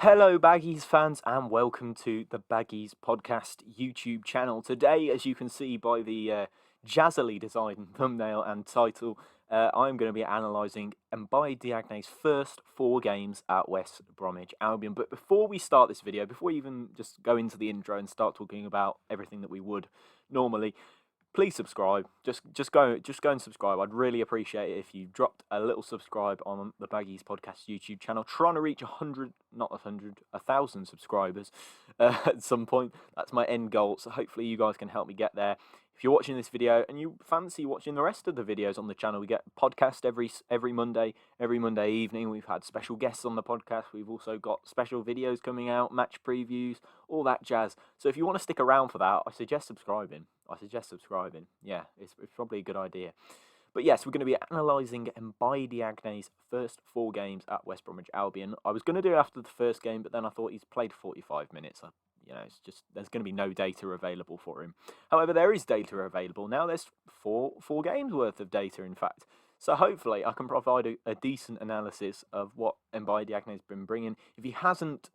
Hello, Baggies fans, and welcome to the Baggies podcast YouTube channel. Today, as you can see by the jazzily designed thumbnail and title, I'm going to be analysing Mbaye Diagne's first 4 games at West Bromwich Albion. But before we start this video, before we even just go into the intro and start talking about everything that we would normally, please subscribe. Just go and subscribe. I'd really appreciate it if you dropped a little subscribe on the Baggies Podcast YouTube channel. Trying to reach 1,000 subscribers at some point. That's my end goal. So hopefully you guys can help me get there. If you're watching this video and you fancy watching the rest of the videos on the channel, we get a podcast every Monday evening. We've had special guests on the podcast. We've also got special videos coming out, match previews, all that jazz. So if you want to stick around for that, I suggest subscribing. Yeah, it's probably a good idea. But yes, we're going to be analysing Mbaye Diagne's first 4 games at West Bromwich Albion. I was going to do it after the first game, but then I thought he's played 45 minutes. It's just there's going to be no data available for him. However, there is data available now. There's four games worth of data, in fact. So hopefully, I can provide a decent analysis of what Mbaye Diagne has been bringing. If he hasn't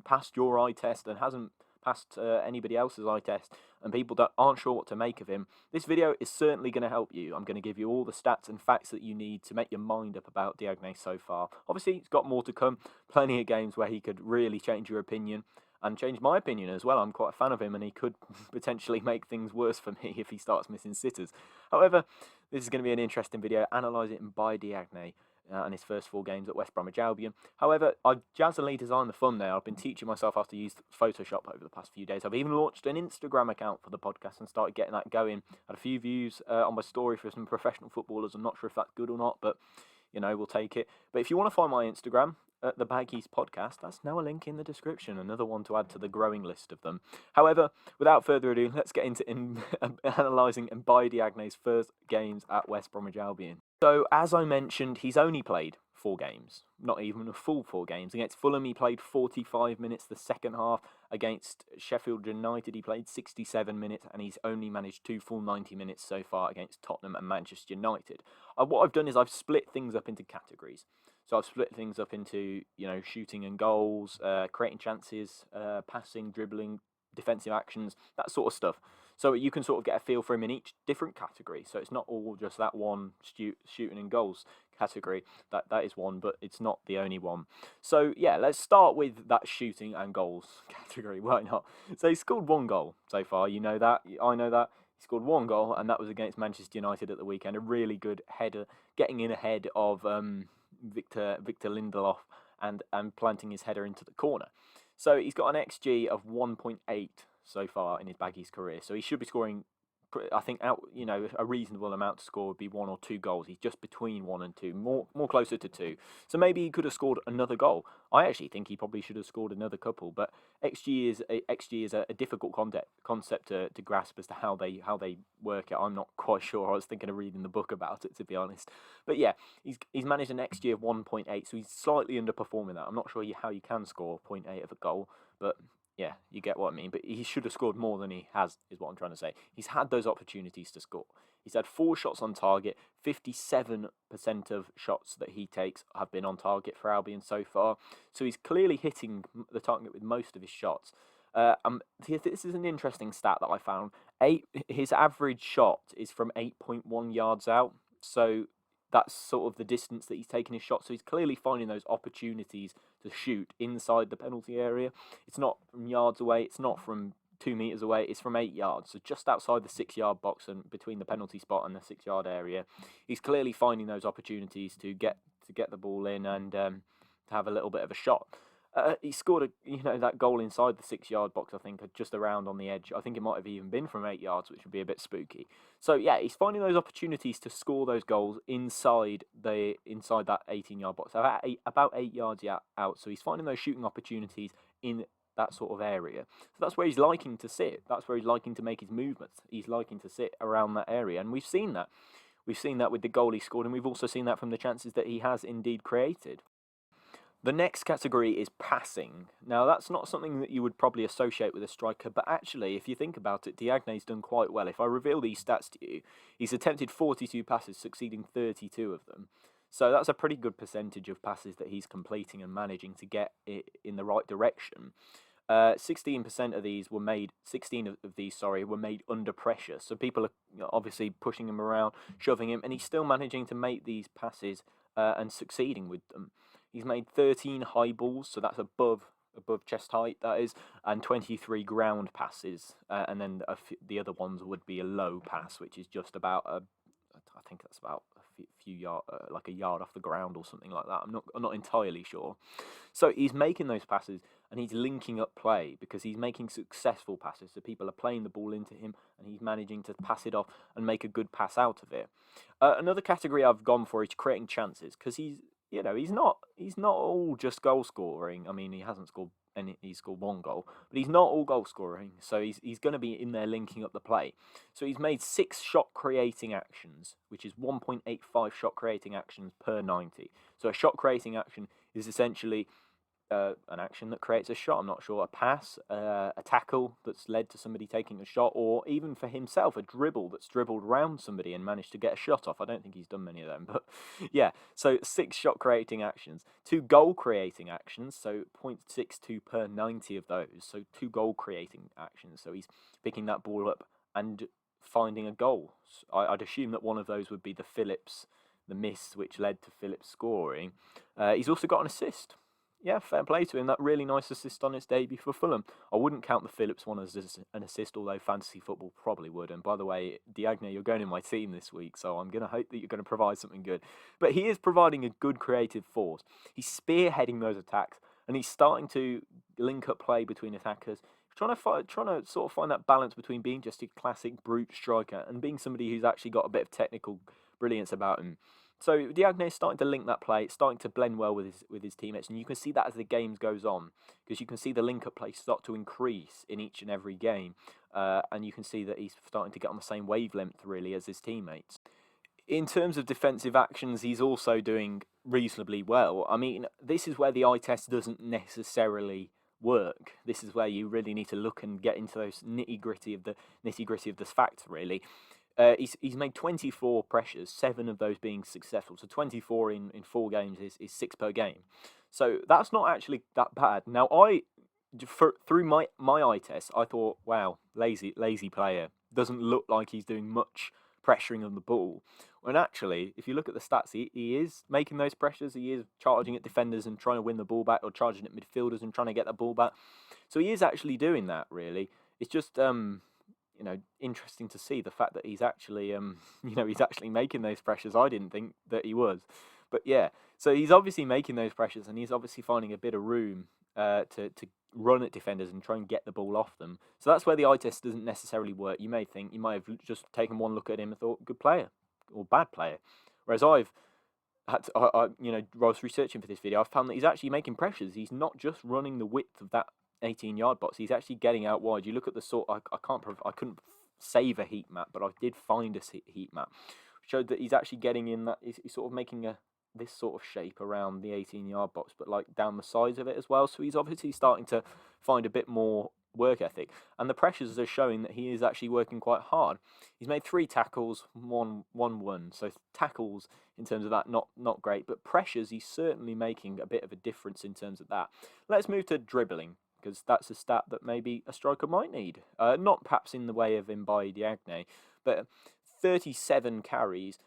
passed your eye test and hasn't passed anybody else's eye test, and people that aren't sure what to make of him, this video is certainly going to help you. I'm going to give you all the stats and facts that you need to make your mind up about Diagne so far. Obviously, he's got more to come. Plenty of games where he could really change your opinion. And change my opinion as well. I'm quite a fan of him, and he could potentially make things worse for me if he starts missing sitters. However, this is going to be an interesting video, analysing Mbaye Diagne and his first 4 games at West Bromwich Albion. However, I've jazzily designed the thumbnail. I've been teaching myself how to use Photoshop over the past few days. I've even launched an Instagram account for the podcast and started getting that going. Had a few views on my story for some professional footballers. I'm not sure if that's good or not, but we'll take it. But if you want to find my Instagram, the Baggies Podcast, that's now a link in the description, another one to add to the growing list of them. However, without further ado, let's get into analysing Mbaye Diagne's first games at West Bromwich Albion. So, as I mentioned, he's only played 4 games, not even a full 4 games. Against Fulham, he played 45 minutes the second half. Against Sheffield United, he played 67 minutes, and he's only managed 2 full 90 minutes so far against Tottenham and Manchester United. What I've done is I've split things up into categories. So I've split things up into, shooting and goals, creating chances, passing, dribbling, defensive actions, that sort of stuff. So you can sort of get a feel for him in each different category. So it's not all just that one shooting and goals category. That is one, but it's not the only one. So yeah, let's start with that shooting and goals category. Why not? So he scored 1 goal so far. You know that. I know that. He scored 1 goal, and that was against Manchester United at the weekend. A really good header, getting in ahead of Victor Lindelof and planting his header into the corner. So he's got an XG of 1.8 so far in his Baggies career. So he should be scoring, I think, a reasonable amount to score would be 1 or 2 goals. He's just between 1 and 2, more closer to 2. So maybe he could have scored another goal. I actually think he probably should have scored another couple. But XG is a difficult concept to grasp as to how they work it. I'm not quite sure. I was thinking of reading the book about it, to be honest. But yeah, he's managed an XG of 1.8, so he's slightly underperforming that. I'm not sure how you can score 0.8 of a goal, but yeah, you get what I mean. But he should have scored more than he has, is what I'm trying to say. He's had those opportunities to score. He's had 4 shots on target. 57% of shots that he takes have been on target for Albion so far. So he's clearly hitting the target with most of his shots. This is an interesting stat that I found. His average shot is from 8.1 yards out. So that's sort of the distance that he's taking his shot. So he's clearly finding those opportunities to shoot inside the penalty area. It's not from yards away. It's not from 2 meters away. It's from 8 yards. So just outside the 6-yard box and between the penalty spot and the 6-yard area. He's clearly finding those opportunities to get the ball in and to have a little bit of a shot. He scored that goal inside the 6-yard box, I think, just around on the edge. I think it might have even been from 8 yards, which would be a bit spooky. So yeah, he's finding those opportunities to score those goals inside that 18-yard box, about 8 yards out. So he's finding those shooting opportunities in that sort of area. So that's where he's liking to sit. That's where he's liking to make his movements. He's liking to sit around that area, and we've seen that. We've seen that with the goal he scored, and we've also seen that from the chances that he has indeed created. The next category is passing. Now, that's not something that you would probably associate with a striker, but actually, if you think about it, Diagne's done quite well. If I reveal these stats to you, he's attempted 42 passes, succeeding 32 of them. So that's a pretty good percentage of passes that he's completing and managing to get it in the right direction. 16% of these were made. 16 of these, sorry, were made under pressure. So people are obviously pushing him around, shoving him, and he's still managing to make these passes and succeeding with them. He's made 13 high balls, so that's above chest height, that is, and 23 ground passes, and then the other ones would be a low pass, which is just about I think that's about a few yard, like a yard off the ground or something like that. I'm not entirely sure. So he's making those passes and he's linking up play because he's making successful passes. So people are playing the ball into him and he's managing to pass it off and make a good pass out of it. Another category I've gone for is creating chances because he's not all just goal scoring. I mean, he hasn't scored any, he's scored one goal, but he's not all goal scoring. So he's going to be in there linking up the play. So he's made 6 shot creating actions, which is 1.85 shot creating actions per 90. So a shot creating action is essentially an action that creates a shot. I'm not sure, a pass, a tackle that's led to somebody taking a shot, or even for himself, a dribble that's dribbled around somebody and managed to get a shot off. I don't think he's done many of them, but yeah. So 6 shot creating actions, 2 goal creating actions, so 0.62 per 90 of those. So 2 goal creating actions. So he's picking that ball up and finding a goal. I'd assume that one of those would be the miss, which led to Phillips scoring. He's also got an assist. Yeah, fair play to him. That really nice assist on his debut for Fulham. I wouldn't count the Phillips one as an assist, although fantasy football probably would. And by the way, Diagne, you're going in my team this week, so I'm going to hope that you're going to provide something good. But he is providing a good creative force. He's spearheading those attacks, and he's starting to link up play between attackers. Trying to sort of find that balance between being just a classic brute striker and being somebody who's actually got a bit of technical brilliance about him. So Diagne is starting to link that play. It's starting to blend well with his teammates, and you can see that as the games goes on, because you can see the link-up play start to increase in each and every game, and you can see that he's starting to get on the same wavelength really as his teammates. In terms of defensive actions, he's also doing reasonably well. I mean, this is where the eye test doesn't necessarily work. This is where you really need to look and get into those nitty gritty of the facts really. He's made 24 pressures, 7 of those being successful. So 24 in 4 games is 6 per game. So that's not actually that bad. Now through my eye test, I thought, wow, lazy player. Doesn't look like he's doing much pressuring of the ball. When actually, if you look at the stats, he is making those pressures. He is charging at defenders and trying to win the ball back, or charging at midfielders and trying to get the ball back. So he is actually doing that, really. It's just interesting to see the fact that he's actually, he's actually making those pressures. I didn't think that he was, but yeah. So he's obviously making those pressures, and he's obviously finding a bit of room to run at defenders and try and get the ball off them. So that's where the eye test doesn't necessarily work. You may think, you might have just taken one look at him and thought, good player or bad player. Whereas I've had to, whilst researching for this video, I've found that he's actually making pressures. He's not just running the width of that 18-yard box. He's actually getting out wide. You look at the sort. I couldn't save a heat map, but I did find a heat map. Showed that he's actually getting in that. He's sort of making this sort of shape around the 18-yard box, but like down the sides of it as well. So he's obviously starting to find a bit more work ethic, and the pressures are showing that he is actually working quite hard. He's made 3 tackles, one. So tackles in terms of that, not great, but pressures he's certainly making a bit of a difference in terms of that. Let's move to dribbling, because that's a stat that maybe a striker might need. Not perhaps in the way of Mbaye Diagne, but 37 carries,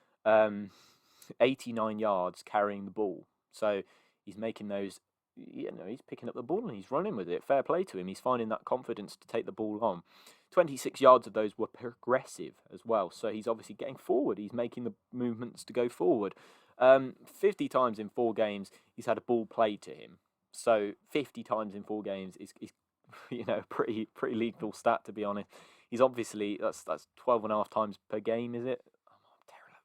89 yards carrying the ball. So he's making those, he's picking up the ball and he's running with it. Fair play to him. He's finding that confidence to take the ball on. 26 yards of those were progressive as well. So he's obviously getting forward. He's making the movements to go forward. 50 times in 4 games, he's had a ball played to him. So 50 times in 4 games is pretty lethal stat, to be honest. He's obviously, that's 12.5 times per game, is it?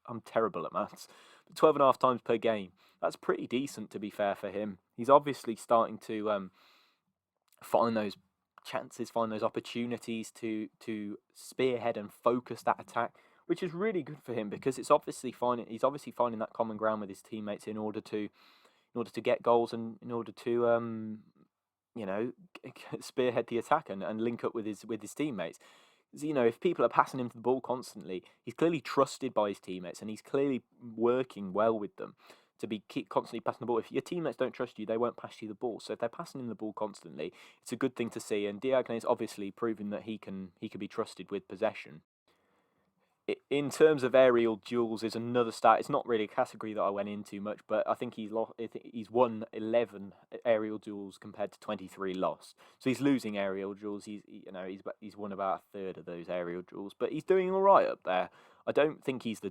I'm terrible at maths. 12.5 times per game. That's pretty decent, to be fair, for him. He's obviously starting to find those chances, find those opportunities to spearhead and focus that attack, which is really good for him, because he's obviously finding that common ground with his teammates in order to get goals and in order to spearhead the attack and link up with his teammates. If people are passing him the ball constantly, he's clearly trusted by his teammates and he's clearly working well with them. to be keep constantly passing the ball. If your teammates don't trust you, they won't pass you the ball. So if they're passing in the ball constantly, it's a good thing to see. And Diagne is obviously proving that he can be trusted with possession. In terms of aerial duels, is another stat. It's not really a category that I went into much, but I think he's won 11 aerial duels compared to 23 lost. So he's losing aerial duels. He's won about a third of those aerial duels, but he's doing all right up there. I don't think he's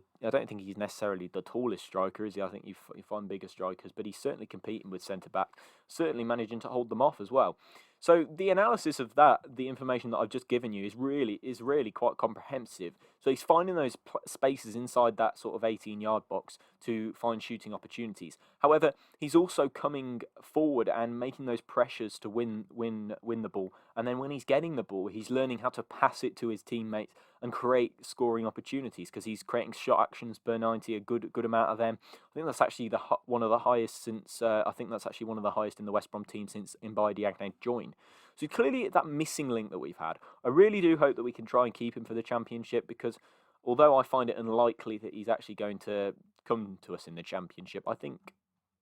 necessarily the tallest striker, is he? I think you find bigger strikers, but he's certainly competing with centre back, certainly managing to hold them off as well. So the analysis of that, the information that I've just given you, is really quite comprehensive. So he's finding those spaces inside that sort of 18-yard box to find shooting opportunities. However, he's also coming forward and making those pressures to win the ball. And then when he's getting the ball, he's learning how to pass it to his teammates and create scoring opportunities, because he's creating shot actions per 90, a good amount of them. I think that's actually one of the highest since I think that's actually one of the highest in the West Brom team since Mbaye Diagne joined. So clearly that missing link that we've had. I really do hope that we can try and keep him for the Championship, because although I find it unlikely that he's actually going to come to us in the Championship, I think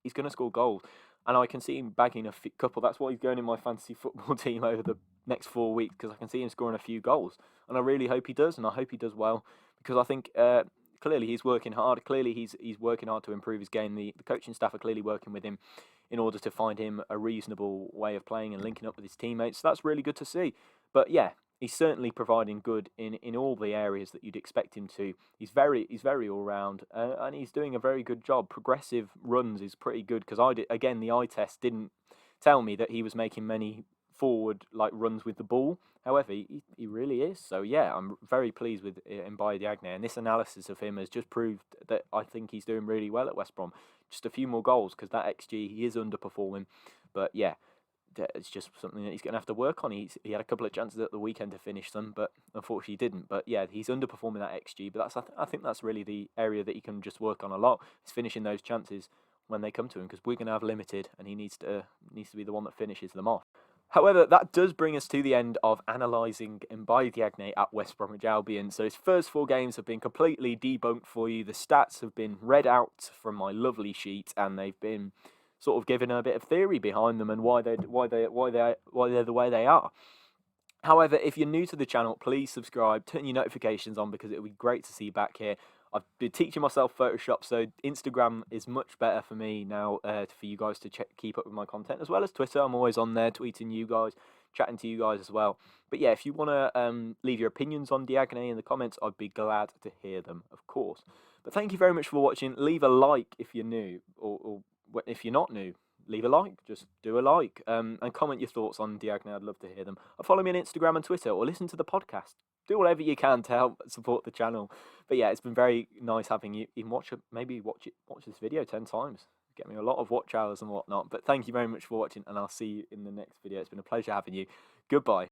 he's going to score goals. And I can see him bagging a couple. That's why he's going in my fantasy football team over the next 4 weeks, because I can see him scoring a few goals. And I really hope he does, and I hope he does well, because I think clearly he's working hard. Clearly he's working hard to improve his game. The coaching staff are clearly working with him in order to find him a reasonable way of playing and linking up with his teammates. So that's really good to see. But yeah, he's certainly providing good in all the areas that you'd expect him to. He's very all round, and he's doing a very good job. Progressive runs is pretty good, because the eye test didn't tell me that he was making many forward runs with the ball. However, he really is. So yeah, I'm very pleased with Mbaye Diagne, and this analysis of him has just proved that I think he's doing really well at West Brom. Just a few more goals, because that XG, he is underperforming. But yeah, it's just something that he's going to have to work on. He had a couple of chances at the weekend to finish them, but unfortunately he didn't. But yeah, he's underperforming that XG. But I think that's really the area that he can just work on a lot, is finishing those chances when they come to him, because we're going to have limited, and he needs to be the one that finishes them off. However, that does bring us to the end of analysing Mbaye Diagne at West Bromwich Albion. So his first 4 games have been completely debunked for you. The stats have been read out from my lovely sheet, and they've been sort of given a bit of theory behind them and why they're the way they are. However, if you're new to the channel, please subscribe, turn your notifications on, because it would be great to see you back here. I've been teaching myself Photoshop, so Instagram is much better for me now, for you guys to keep up with my content, as well as Twitter. I'm always on there tweeting you guys, chatting to you guys as well. But yeah, if you want to leave your opinions on Diagne in the comments, I'd be glad to hear them, of course. But thank you very much for watching. Leave a like if you're new, or if you're not new, leave a like. Just do a like, and comment your thoughts on Diagne. I'd love to hear them. Or follow me on Instagram and Twitter, or listen to the podcast. Do whatever you can to help support the channel. But yeah, it's been very nice having you. Even watch this video 10 times. Get me a lot of watch hours and whatnot. But thank you very much for watching, and I'll see you in the next video. It's been a pleasure having you. Goodbye.